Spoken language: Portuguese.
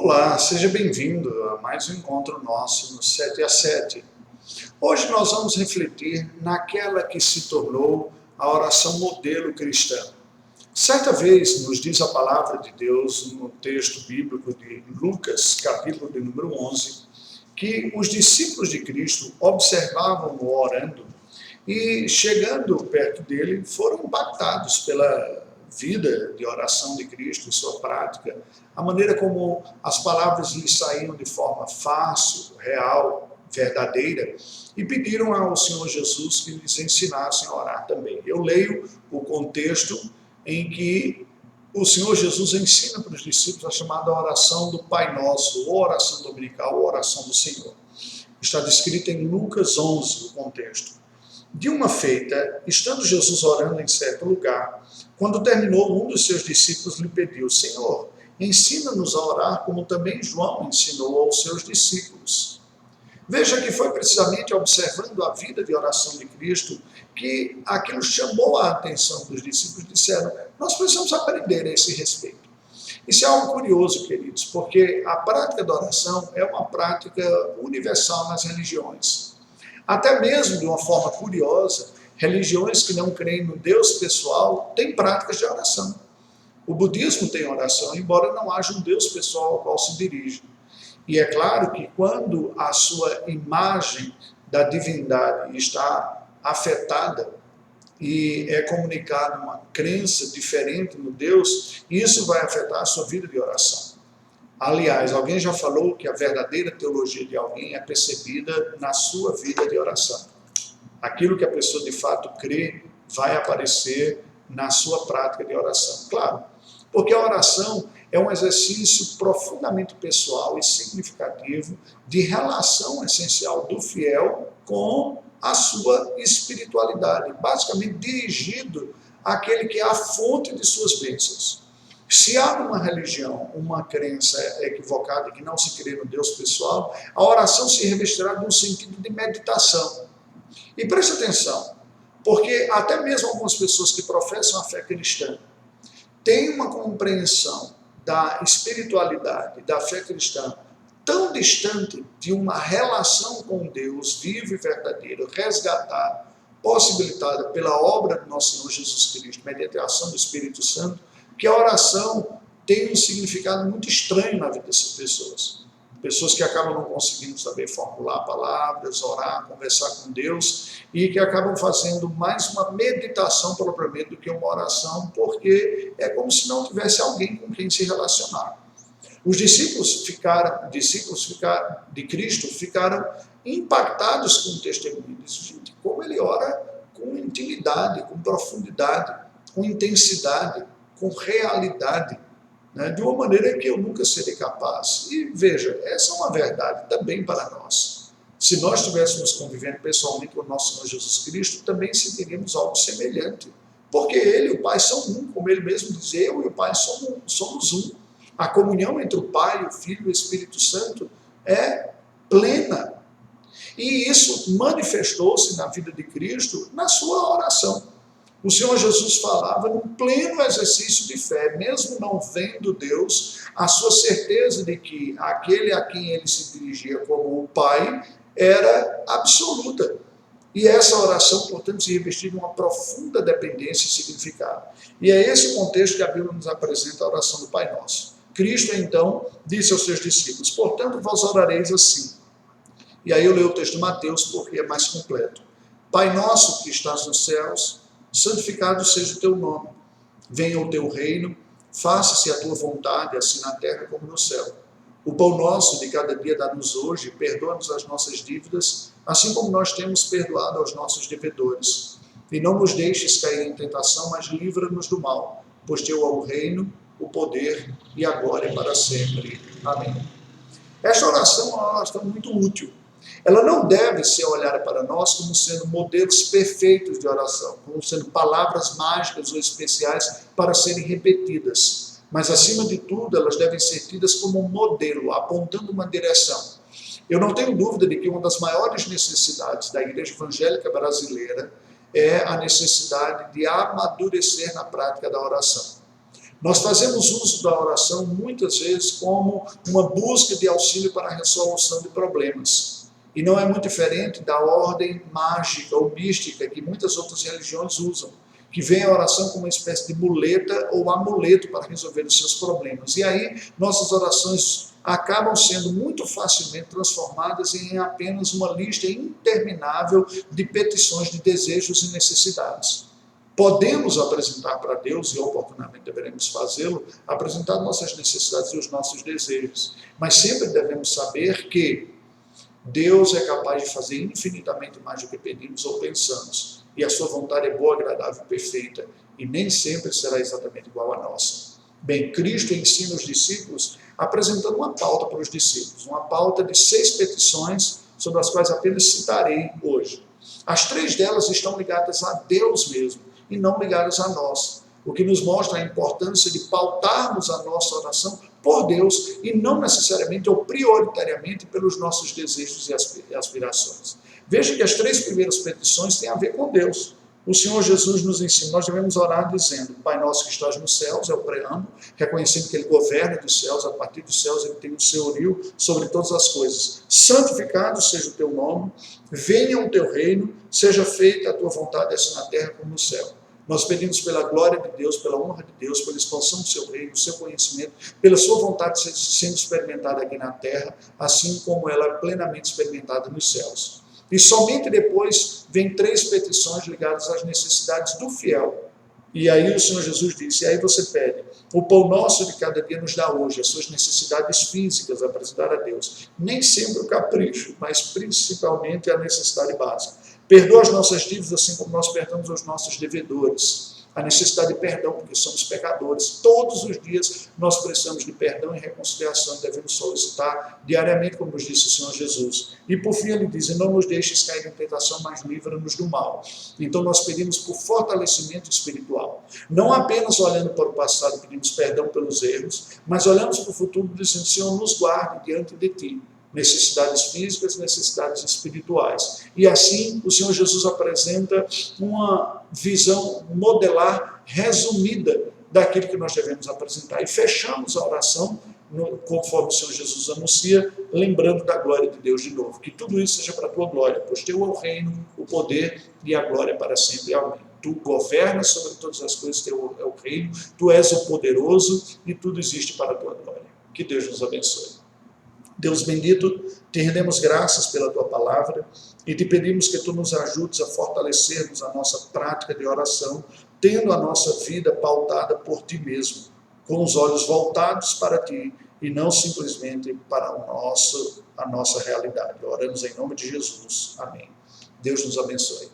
Olá, seja bem-vindo a mais um encontro nosso no 7 a 7. Hoje nós vamos refletir naquela que se tornou a oração modelo cristã. Certa vez nos diz a palavra de Deus no texto bíblico de Lucas, capítulo de número 11, que os discípulos de Cristo observavam-no orando e, chegando perto dele, foram impactados pela vida de oração de Cristo e sua prática, a maneira como as palavras lhe saíam de forma fácil, real, verdadeira, e pediram ao Senhor Jesus que lhes ensinasse a orar também. Eu leio o contexto em que o Senhor Jesus ensina para os discípulos a chamada oração do Pai Nosso, ou oração dominical, ou oração do Senhor. Está descrito em Lucas 11, o contexto. De uma feita, estando Jesus orando em certo lugar, quando terminou, um dos seus discípulos lhe pediu: Senhor, ensina-nos a orar como também João ensinou aos seus discípulos. Veja que foi precisamente observando a vida de oração de Cristo que aquilo chamou a atenção dos discípulos e disseram: nós precisamos aprender a esse respeito. Isso é algo curioso, queridos, porque a prática da oração é uma prática universal nas religiões. Até mesmo, de uma forma curiosa, religiões que não creem no Deus pessoal têm práticas de oração. O budismo tem oração, embora não haja um Deus pessoal ao qual se dirige. E é claro que quando a sua imagem da divindade está afetada e é comunicada uma crença diferente no Deus, isso vai afetar a sua vida de oração. Aliás, alguém já falou que a verdadeira teologia de alguém é percebida na sua vida de oração. Aquilo que a pessoa de fato crê vai aparecer na sua prática de oração. Claro, porque a oração é um exercício profundamente pessoal e significativo de relação essencial do fiel com a sua espiritualidade, basicamente dirigido àquele que é a fonte de suas bênçãos. Se há numa religião uma crença equivocada que não se crê no Deus pessoal, a oração se revestirá de um sentido de meditação. E preste atenção, porque até mesmo algumas pessoas que professam a fé cristã têm uma compreensão da espiritualidade, da fé cristã, tão distante de uma relação com Deus vivo e verdadeiro, resgatada, possibilitada pela obra do nosso Senhor Jesus Cristo, mediante a ação do Espírito Santo, que a oração tem um significado muito estranho na vida dessas pessoas. Pessoas que acabam não conseguindo saber formular palavras, orar, conversar com Deus, e que acabam fazendo mais uma meditação propriamente do que uma oração, porque é como se não tivesse alguém com quem se relacionar. Os discípulos de Cristo ficaram impactados com o testemunho. Gente, como ele ora com intimidade, com profundidade, com intensidade, com realidade, né, de uma maneira que eu nunca serei capaz. E veja, essa é uma verdade também para nós. Se nós estivéssemos convivendo pessoalmente com o nosso Senhor Jesus Cristo, também sentiríamos algo semelhante. Porque ele e o Pai são um, como ele mesmo diz, eu e o Pai somos um. A comunhão entre o Pai, o Filho e o Espírito Santo é plena. E isso manifestou-se na vida de Cristo na sua oração. O Senhor Jesus falava num pleno exercício de fé, mesmo não vendo Deus, a sua certeza de que aquele a quem ele se dirigia como o Pai era absoluta. E essa oração, portanto, se revestia de uma profunda dependência e significado. E é esse o contexto que a Bíblia nos apresenta a oração do Pai Nosso. Cristo, então, disse aos seus discípulos: portanto, vós orareis assim. E aí eu leio o texto de Mateus porque é mais completo. Pai nosso que estás nos céus, santificado seja o teu nome. Venha o teu reino, faça-se a tua vontade, assim na terra como no céu. O pão nosso de cada dia dá-nos hoje, perdoa-nos as nossas dívidas, assim como nós temos perdoado aos nossos devedores. E não nos deixes cair em tentação, mas livra-nos do mal, pois teu é o reino, o poder e a glória para sempre. Amém. Esta oração é uma oração muito útil. Ela não deve ser olhada para nós como sendo modelos perfeitos de oração, como sendo palavras mágicas ou especiais para serem repetidas. Mas, acima de tudo, elas devem ser tidas como um modelo, apontando uma direção. Eu não tenho dúvida de que uma das maiores necessidades da igreja evangélica brasileira é a necessidade de amadurecer na prática da oração. Nós fazemos uso da oração muitas vezes como uma busca de auxílio para a resolução de problemas. E não é muito diferente da ordem mágica ou mística que muitas outras religiões usam, que vê a oração como uma espécie de muleta ou amuleto para resolver os seus problemas. E aí, nossas orações acabam sendo muito facilmente transformadas em apenas uma lista interminável de petições, de desejos e necessidades. Podemos apresentar para Deus, e oportunamente deveremos fazê-lo, apresentar nossas necessidades e os nossos desejos. Mas sempre devemos saber que Deus é capaz de fazer infinitamente mais do que pedimos ou pensamos. E a sua vontade é boa, agradável e perfeita. E nem sempre será exatamente igual à nossa. Bem, Cristo ensina os discípulos apresentando uma pauta para os discípulos. Uma pauta de 6 petições, sobre as quais apenas citarei hoje. As 3 delas estão ligadas a Deus mesmo e não ligadas a nós. O que nos mostra a importância de pautarmos a nossa oração por Deus e não necessariamente ou prioritariamente pelos nossos desejos e aspirações. Veja que as 3 primeiras petições têm a ver com Deus. O Senhor Jesus nos ensina, nós devemos orar dizendo: Pai nosso que estás nos céus, é o preâmbulo, reconhecendo que Ele governa dos céus, a partir dos céus Ele tem o senhorio sobre todas as coisas. Santificado seja o teu nome, venha o teu reino, seja feita a tua vontade, assim na terra como no céu. Nós pedimos pela glória de Deus, pela honra de Deus, pela expansão do seu reino, do seu conhecimento, pela sua vontade sendo experimentada aqui na terra, assim como ela é plenamente experimentada nos céus. E somente depois vem 3 petições ligadas às necessidades do fiel. E aí o Senhor Jesus disse, e aí você pede: o pão nosso de cada dia nos dá hoje, as suas necessidades físicas, apresentar a Deus. Nem sempre o capricho, mas principalmente a necessidade básica. Perdoa as nossas dívidas assim como nós perdoamos aos nossos devedores. A necessidade de perdão, porque somos pecadores. Todos os dias nós precisamos de perdão e reconciliação, devemos solicitar diariamente, como nos disse o Senhor Jesus. E por fim ele diz: não nos deixes cair em tentação, mas livra-nos do mal. Então nós pedimos por fortalecimento espiritual. Não apenas olhando para o passado, pedimos perdão pelos erros, mas olhamos para o futuro dizendo: Senhor, nos guarde diante de Ti. Necessidades físicas, necessidades espirituais. E assim o Senhor Jesus apresenta uma visão modelar, resumida daquilo que nós devemos apresentar. E fechamos a oração, conforme o Senhor Jesus anuncia, lembrando da glória de Deus de novo. Que tudo isso seja para a tua glória, pois teu é o reino, o poder e a glória para sempre. Amém. Tu governas sobre todas as coisas, teu é o reino, tu és o poderoso e tudo existe para a tua glória. Que Deus nos abençoe. Deus bendito, te rendemos graças pela tua palavra e te pedimos que tu nos ajudes a fortalecermos a nossa prática de oração, tendo a nossa vida pautada por ti mesmo, com os olhos voltados para ti e não simplesmente para a nossa realidade. Oramos em nome de Jesus. Amém. Deus nos abençoe.